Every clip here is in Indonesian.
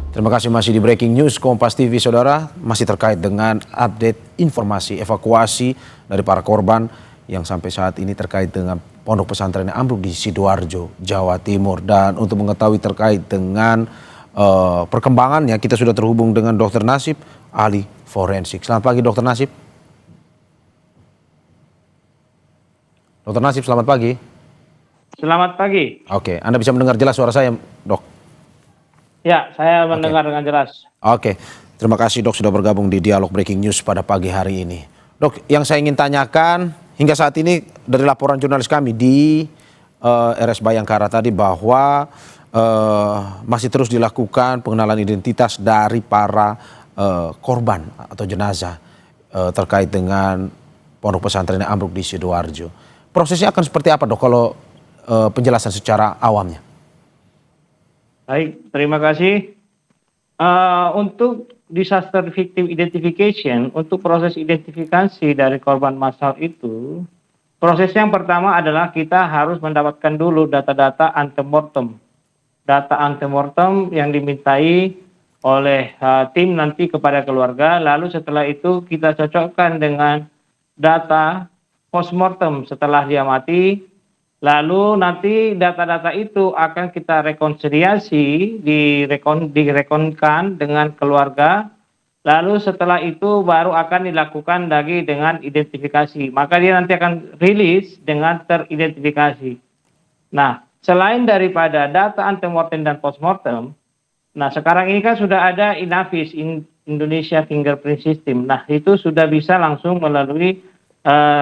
Terima kasih masih di Breaking News Kompas TV, saudara. Masih terkait dengan update informasi evakuasi dari para korban yang sampai saat ini terkait dengan pondok pesantren yang ambruk di Sidoarjo, Jawa Timur. Dan untuk mengetahui terkait dengan perkembangannya, kita sudah terhubung dengan Dr. Nasib, ahli forensik. Selamat pagi, Dr. Nasib. Dr. Nasib, selamat pagi. Selamat pagi. Oke, Anda bisa mendengar jelas suara saya, Dok? Ya, saya mendengar dengan jelas. Oke, terima kasih Dok sudah bergabung di Dialog Breaking News pada pagi hari ini. Dok, yang saya ingin tanyakan hingga saat ini dari laporan jurnalis kami di RS Bayangkara tadi bahwa masih terus dilakukan pengenalan identitas dari para korban atau jenazah terkait dengan pondok pesantren yang ambruk di Sidoarjo. Prosesnya akan seperti apa, Dok, kalau penjelasan secara awamnya? Baik, terima kasih. Untuk disaster victim identification, untuk proses identifikasi dari korban massal itu, proses yang pertama adalah kita harus mendapatkan dulu data-data antemortem. Data antemortem yang dimintai oleh tim nanti kepada keluarga, lalu setelah itu kita cocokkan dengan data postmortem setelah dia mati. Lalu nanti data-data itu akan kita rekonsiliasi, direkonkan dengan keluarga. Lalu setelah itu baru akan dilakukan lagi dengan identifikasi. Maka dia nanti akan rilis dengan teridentifikasi. Nah, selain daripada data antemortem dan postmortem, nah sekarang ini kan sudah ada Inavis, Indonesia Fingerprint System. Nah, itu sudah bisa langsung melalui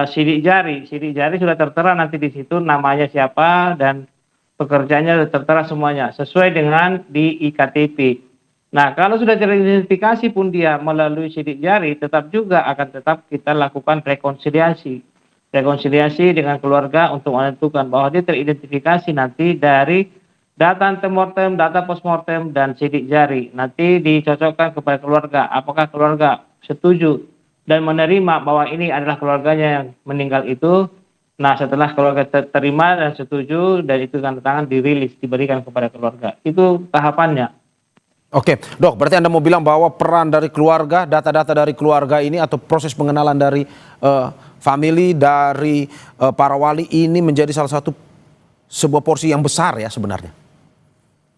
sidik jari sudah tertera nanti di situ namanya siapa dan pekerjaannya sudah tertera semuanya sesuai dengan di iktp. Nah, kalau sudah teridentifikasi pun dia melalui sidik jari, tetap kita lakukan rekonsiliasi dengan keluarga untuk menentukan bahwa dia teridentifikasi nanti dari data antemortem, data postmortem dan sidik jari. Nanti dicocokkan kepada keluarga, apakah keluarga setuju dan menerima bahwa ini adalah keluarganya yang meninggal itu. Nah, setelah keluarga terima dan setuju, dan itu tanda tangan dirilis, diberikan kepada keluarga. Itu tahapannya. Oke, Dok, berarti Anda mau bilang bahwa peran dari keluarga, data-data dari keluarga ini atau proses pengenalan dari family, dari para wali ini menjadi salah satu sebuah porsi yang besar ya sebenarnya?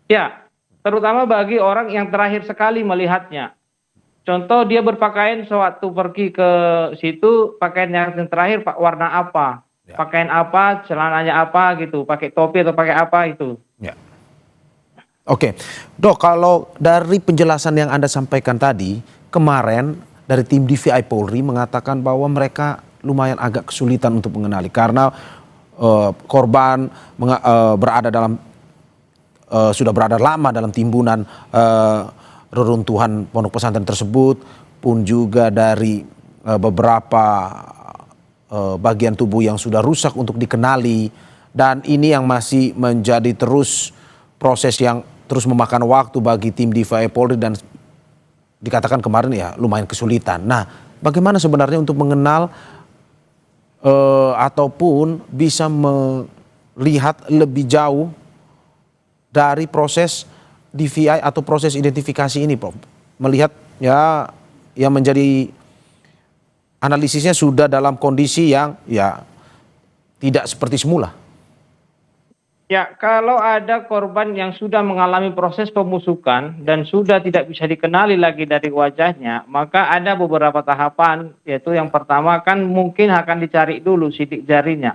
Ya, terutama bagi orang yang terakhir sekali melihatnya. Contoh dia berpakaian sewaktu pergi ke situ, pakaian yang terakhir warna apa, ya. Pakaian apa, celananya apa gitu, pakai topi atau pakai apa itu. Ya. Oke, Dok, kalau dari penjelasan yang Anda sampaikan tadi, kemarin dari tim DVI Polri mengatakan bahwa mereka lumayan agak kesulitan untuk mengenali karena korban sudah berada lama dalam timbunan reruntuhan pondok pesantren tersebut, pun juga dari beberapa bagian tubuh yang sudah rusak untuk dikenali, dan ini yang masih menjadi terus proses yang terus memakan waktu bagi tim DVI Polri dan dikatakan kemarin ya lumayan kesulitan. Nah, bagaimana sebenarnya untuk mengenal ataupun bisa melihat lebih jauh dari proses DVI atau proses identifikasi ini, Prof? Melihat ya yang menjadi analisisnya sudah dalam kondisi yang ya tidak seperti semula. Ya, kalau ada korban yang sudah mengalami proses pemusukan dan sudah tidak bisa dikenali lagi dari wajahnya, maka ada beberapa tahapan, yaitu yang pertama kan mungkin akan dicari dulu sidik jarinya.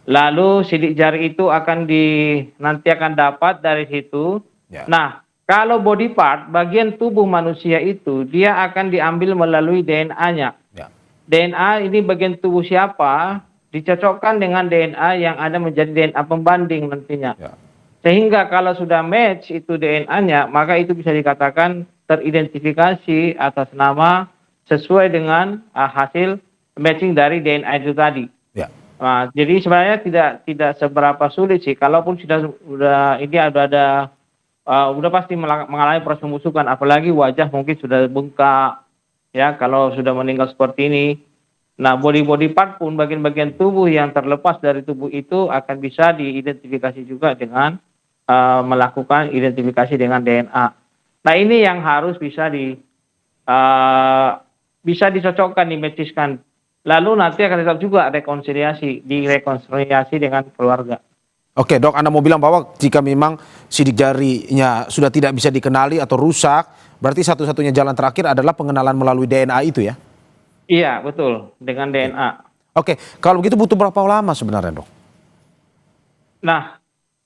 Lalu sidik jari itu nanti akan dapat dari situ. Ya. Nah, kalau body part, bagian tubuh manusia itu, dia akan diambil melalui DNA-nya. Ya. DNA ini bagian tubuh siapa, dicocokkan dengan DNA yang ada menjadi DNA pembanding nantinya. Ya. Sehingga kalau sudah match itu DNA-nya, maka itu bisa dikatakan teridentifikasi atas nama sesuai dengan hasil matching dari DNA itu tadi. Ya. Nah, jadi sebenarnya tidak seberapa sulit sih. Kalaupun udah pasti mengalami proses pembusukan, apalagi wajah mungkin sudah bengkak, ya kalau sudah meninggal seperti ini. Nah, body part pun bagian-bagian tubuh yang terlepas dari tubuh itu akan bisa diidentifikasi juga dengan melakukan identifikasi dengan DNA. Nah ini yang harus bisa dicocokkan, dimetiskan. Lalu nanti akan tetap juga direkonsiliasi dengan keluarga. Oke, Dok, Anda mau bilang bahwa jika memang sidik jarinya sudah tidak bisa dikenali atau rusak, berarti satu-satunya jalan terakhir adalah pengenalan melalui DNA itu ya? Iya, betul, dengan Oke. DNA. Oke, kalau begitu butuh berapa lama sebenarnya, Dok? Nah,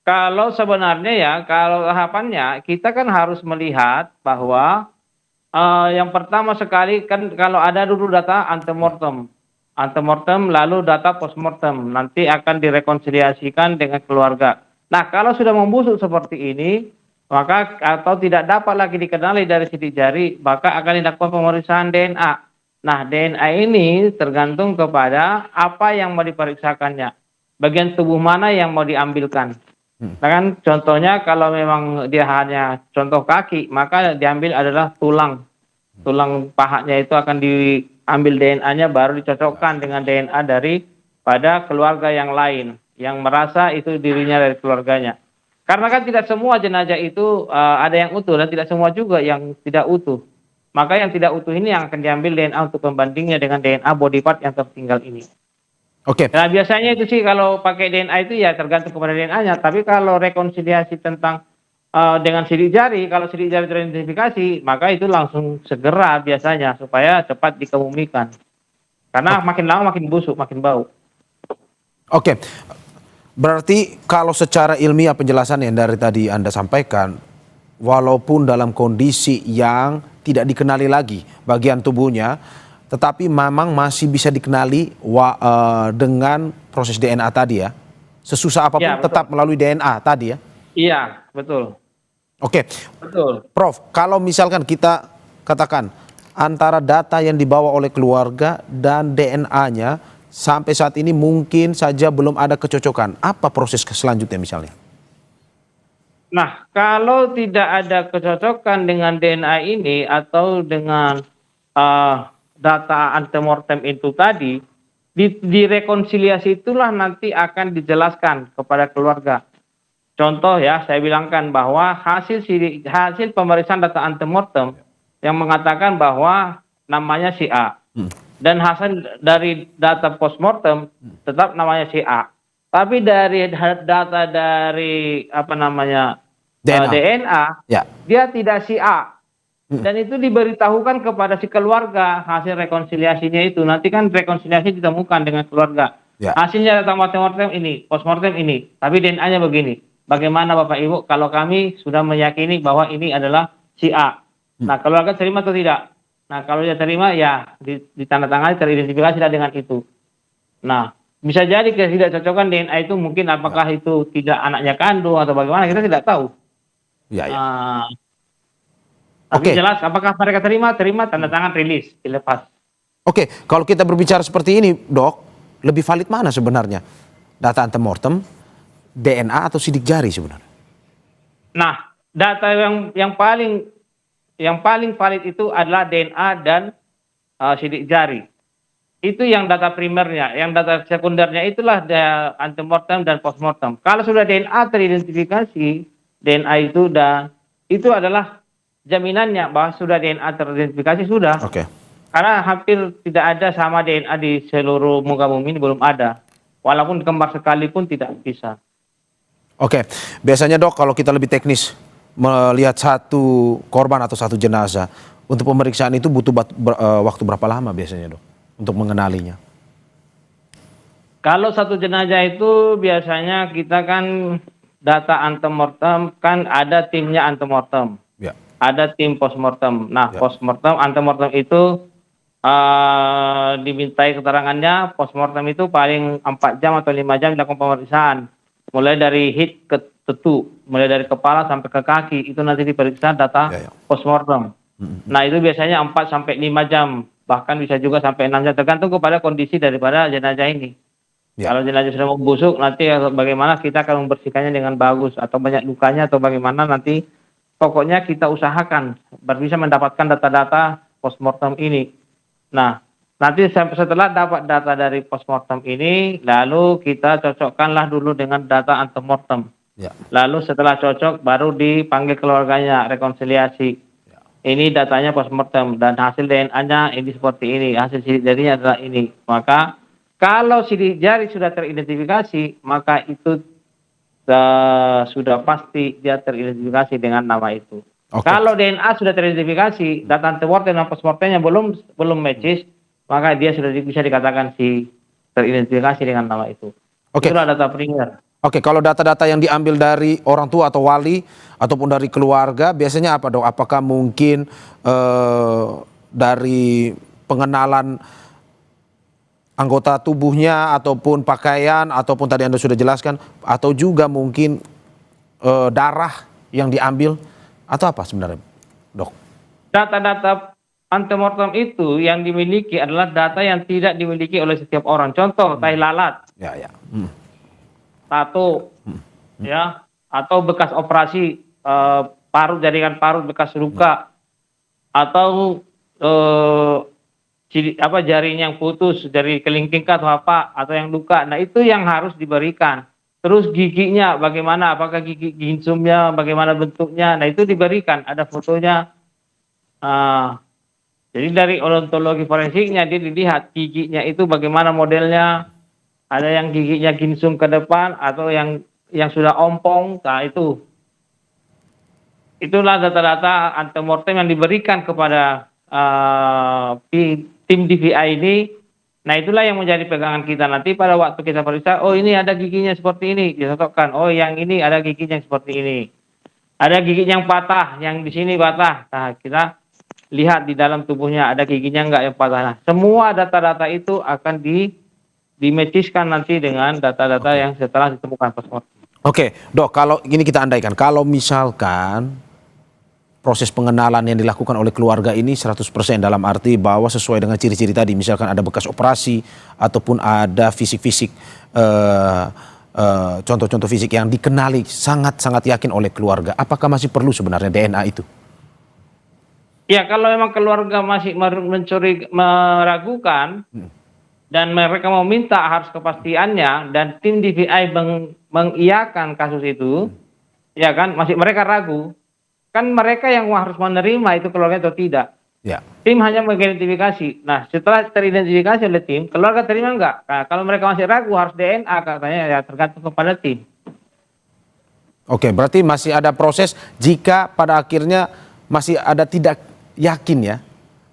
kalau sebenarnya ya, kalau tahapannya kita kan harus melihat bahwa yang pertama sekali kan kalau ada dulu data antemortem, lalu data postmortem, nanti akan direkonsiliasikan dengan keluarga. Nah, kalau sudah membusuk seperti ini, maka atau tidak dapat lagi dikenali dari sidik jari, maka akan dilakukan pemeriksaan DNA. Nah, DNA ini tergantung kepada apa yang mau diperiksakannya, bagian tubuh mana yang mau diambilkan. Nah kan contohnya kalau memang dia hanya contoh kaki, maka diambil adalah tulang pahanya itu akan diambil DNA-nya baru dicocokkan dengan DNA daripada keluarga yang lain yang merasa itu dirinya dari keluarganya. Karena kan tidak semua jenazah itu ada yang utuh dan tidak semua juga yang tidak utuh. Maka yang tidak utuh ini yang akan diambil DNA untuk pembandingnya dengan DNA body part yang tertinggal ini. Oke. Nah biasanya itu sih kalau pakai DNA itu ya tergantung kepada DNA-nya. Tapi kalau rekonsiliasi tentang dengan sidik jari, kalau sidik jari teridentifikasi, maka itu langsung segera biasanya supaya cepat dikebumikan. Karena makin lama makin busuk, makin bau. Oke, berarti kalau secara ilmiah penjelasan yang dari tadi Anda sampaikan, walaupun dalam kondisi yang tidak dikenali lagi bagian tubuhnya, tetapi memang masih bisa dikenali dengan proses DNA tadi ya? Sesusah apapun Ya, betul. tetap melalui DNA tadi ya? Iya, betul. Oke, Betul. Prof, kalau misalkan kita katakan antara data yang dibawa oleh keluarga dan DNA-nya sampai saat ini mungkin saja belum ada kecocokan. Apa proses selanjutnya misalnya? Nah, kalau tidak ada kecocokan dengan DNA ini atau dengan data antemortem itu tadi, direkonsiliasi itulah nanti akan dijelaskan kepada keluarga. Contoh ya, saya bilangkan bahwa hasil pemeriksaan data antemortem yang mengatakan bahwa namanya si A. Dan hasil dari data postmortem tetap namanya si A. Tapi dari data dari DNA, Ya. dia tidak si A. Dan itu diberitahukan kepada si keluarga hasil rekonsiliasinya itu. Nanti kan rekonsiliasi ditemukan dengan keluarga. Ya. Hasilnya data postmortem ini, tapi DNA-nya begini. Bagaimana Bapak Ibu kalau kami sudah meyakini bahwa ini adalah si A. Nah, keluarga terima atau tidak? Nah, kalau dia terima ya ditandatangani teridentifikasi dengan itu. Nah, bisa jadi ketidakcocokan DNA itu mungkin apakah itu tidak anaknya kandung atau bagaimana kita tidak tahu. Ya, ya. Tapi Oke. jelas apakah mereka terima tanda tangan rilis dilepas. Oke, kalau kita berbicara seperti ini, Dok, lebih valid mana sebenarnya? Data antemortem, DNA atau sidik jari sebenarnya? Nah, data yang paling valid itu adalah DNA dan sidik jari. Itu yang data primernya, yang data sekundernya itulah antemortem dan postmortem. Kalau sudah DNA teridentifikasi, DNA itu adalah jaminannya bahwa sudah DNA teridentifikasi sudah. Oke. Karena hampir tidak ada sama DNA di seluruh muka bumi ini belum ada. Walaupun kembar sekalipun tidak bisa. Oke, biasanya Dok kalau kita lebih teknis melihat satu korban atau satu jenazah, untuk pemeriksaan itu butuh waktu berapa lama biasanya Dok untuk mengenalinya? Kalau satu jenazah itu biasanya kita kan data antemortem kan ada timnya antemortem. Ya. Ada tim postmortem. Nah, Ya. postmortem, antemortem itu dimintai keterangannya, postmortem itu paling 4 jam atau 5 jam dilakukan pemeriksaan. Mulai dari hit ke tetu, mulai dari kepala sampai ke kaki, itu nanti diperiksa data Ya, ya. postmortem. Nah, itu biasanya 4 sampai 5 jam, bahkan bisa juga sampai 6 jam, tergantung kepada kondisi daripada jenazah ini. Ya. Kalau jenazah sudah membusuk, nanti bagaimana kita akan membersihkannya dengan bagus, atau banyak lukanya, atau bagaimana nanti, pokoknya kita usahakan bisa mendapatkan data-data postmortem ini. Nah, nanti setelah dapat data dari postmortem ini, lalu kita cocokkanlah dulu dengan data antemortem. Ya. Lalu setelah cocok, baru dipanggil keluarganya, rekonsiliasi. ini datanya postmortem dan hasil DNA-nya ini seperti ini, hasil sidik jarinya adalah ini. Maka kalau sidik jari sudah teridentifikasi, maka itu sudah pasti dia teridentifikasi dengan nama itu. Oke. Kalau DNA sudah teridentifikasi, data antemortem dan postmortemnya belum matches, maka dia sudah bisa dikatakan si teridentifikasi dengan nama itu. Oke. Itulah data primer. Oke, kalau data-data yang diambil dari orang tua atau wali ataupun dari keluarga biasanya apa, Dok? Apakah mungkin dari pengenalan anggota tubuhnya ataupun pakaian ataupun tadi Anda sudah jelaskan, atau juga mungkin darah yang diambil atau apa sebenarnya, Dok? Data-data antemortem itu yang dimiliki adalah data yang tidak dimiliki oleh setiap orang. Contoh, tai lalat, Ya, ya. tato, ya, atau bekas operasi parut, jaringan parut bekas luka, atau jarinya yang putus dari kelingking atau apa, atau yang luka. Nah, itu yang harus diberikan. Terus giginya bagaimana, apakah gigi ginsumnya bagaimana bentuknya, nah itu diberikan, ada fotonya. Jadi dari odontologi forensiknya dia dilihat giginya itu bagaimana modelnya, ada yang giginya ginsum ke depan atau yang sudah ompong. Nah, itulah data-data antemortem yang diberikan kepada tim DVI ini. Nah, itulah yang menjadi pegangan kita nanti pada waktu kita periksa. Oh, ini ada giginya seperti ini, disosokkan. Oh, yang ini ada giginya seperti ini. Ada gigi yang patah, yang di sini patah. Nah, kita lihat di dalam tubuhnya ada giginya enggak yang patah. Nah, semua data-data itu akan dimatchkan nanti dengan data-data yang setelah ditemukan postmortem. Oke, Dok, kalau ini kita andaikan, kalau misalkan proses pengenalan yang dilakukan oleh keluarga ini 100% dalam arti bahwa sesuai dengan ciri-ciri tadi, misalkan ada bekas operasi ataupun ada fisik-fisik, contoh-contoh fisik yang dikenali sangat-sangat yakin oleh keluarga, apakah masih perlu sebenarnya DNA itu? Ya, kalau memang keluarga masih meragukan, dan mereka meminta harus kepastiannya dan tim DVI mengiyakan kasus itu, ya kan, masih mereka ragu, kan mereka yang harus menerima itu keluarga atau tidak. Ya. Tim hanya mengidentifikasi. Nah, setelah teridentifikasi oleh tim, keluarga terima enggak? Nah, kalau mereka masih ragu harus DNA, katanya ya tergantung kepada tim. Oke, berarti masih ada proses jika pada akhirnya masih ada tidak yakin ya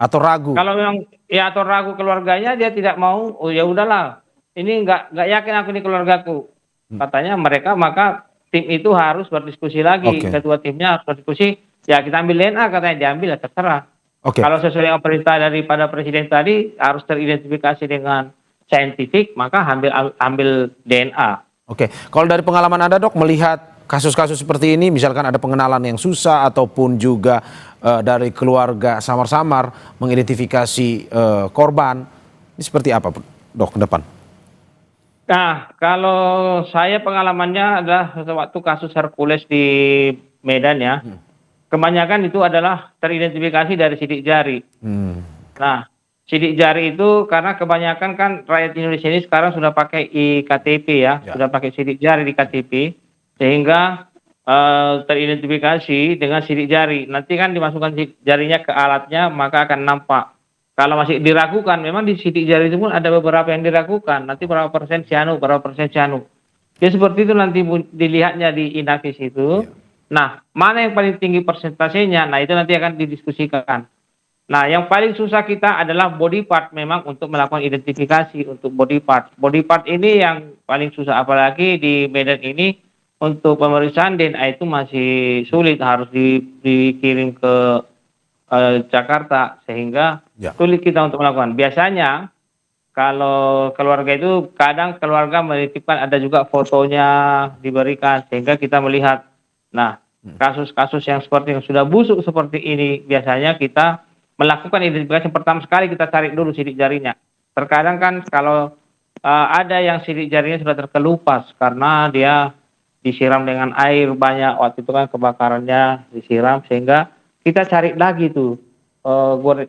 atau ragu. Kalau memang ya atau ragu keluarganya, dia tidak mau, oh ya udahlah, ini enggak yakin aku ini keluargaku, katanya mereka, maka tim itu harus berdiskusi lagi. Ketua timnya harus berdiskusi, ya kita ambil DNA, katanya diambil, ya terserah. Kalau sesuai dengan perintah daripada presiden tadi harus teridentifikasi dengan saintifik, maka ambil DNA. Oke, kalau dari pengalaman Anda, Dok, melihat kasus-kasus seperti ini, misalkan ada pengenalan yang susah ataupun juga dari keluarga samar-samar mengidentifikasi korban, ini seperti apa, Dok, ke depan? Nah, kalau saya pengalamannya adalah waktu kasus Hercules di Medan ya, kebanyakan itu adalah teridentifikasi dari sidik jari. Nah, sidik jari itu karena kebanyakan kan rakyat Indonesia ini sekarang sudah pakai iKTP ya, sudah pakai sidik jari di KTP, sehingga teridentifikasi dengan sidik jari. Nanti kan dimasukkan sidik jarinya ke alatnya, maka akan nampak. Kalau masih diragukan, memang di sidik jari itu pun ada beberapa yang diragukan. Nanti berapa persen cyano, berapa persen cyano. Ya seperti itu nanti dilihatnya di Inavis itu. Nah, mana yang paling tinggi persentasenya? Nah, itu nanti akan didiskusikan. Nah, yang paling susah kita adalah body part memang untuk melakukan identifikasi untuk body part. Body part ini yang paling susah, apalagi di Medan ini untuk pemeriksaan DNA itu masih sulit, harus dikirim ke Jakarta, sehingga sulit kita untuk melakukan. Biasanya kalau keluarga itu kadang keluarga menitipkan ada juga fotonya diberikan sehingga kita melihat. Nah, kasus-kasus yang seperti yang sudah busuk seperti ini biasanya kita melakukan identifikasi pertama sekali, kita cari dulu sidik jarinya. Terkadang kan kalau ada yang sidik jarinya sudah terkelupas karena dia disiram dengan air banyak, waktu itu kan kebakarannya disiram, sehingga kita cari lagi tuh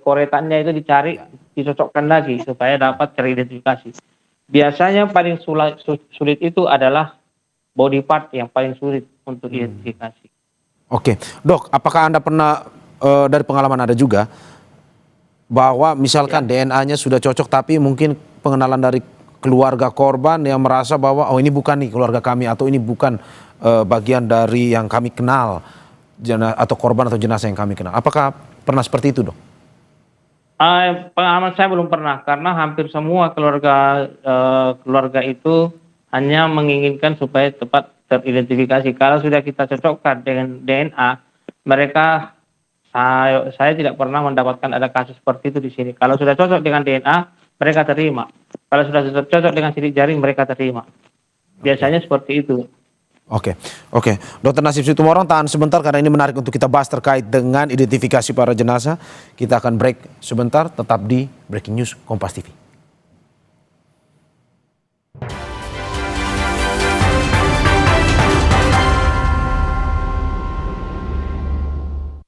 koretannya itu dicari, dicocokkan lagi supaya dapat teridentifikasi. Biasanya paling sulit itu adalah body part yang paling sulit untuk identifikasi. Oke, Dok, apakah Anda pernah dari pengalaman Anda juga bahwa misalkan DNA-nya sudah cocok tapi mungkin pengenalan dari keluarga korban yang merasa bahwa oh ini bukan nih keluarga kami atau ini bukan bagian dari yang kami kenal atau korban atau jenazah yang kami kenal. Apakah pernah seperti itu, Dok? Pengalaman saya belum pernah karena hampir semua keluarga itu hanya menginginkan supaya tepat teridentifikasi. Kalau sudah kita cocokkan dengan DNA, mereka saya tidak pernah mendapatkan ada kasus seperti itu di sini. Kalau sudah cocok dengan DNA, mereka terima. Kalau sudah cocok dengan sidik jari, mereka terima. Biasanya seperti itu. Oke. Dr. Nasib Situmorang, tahan sebentar karena ini menarik untuk kita bahas terkait dengan identifikasi para jenazah. Kita akan break sebentar, tetap di Breaking News Kompas TV.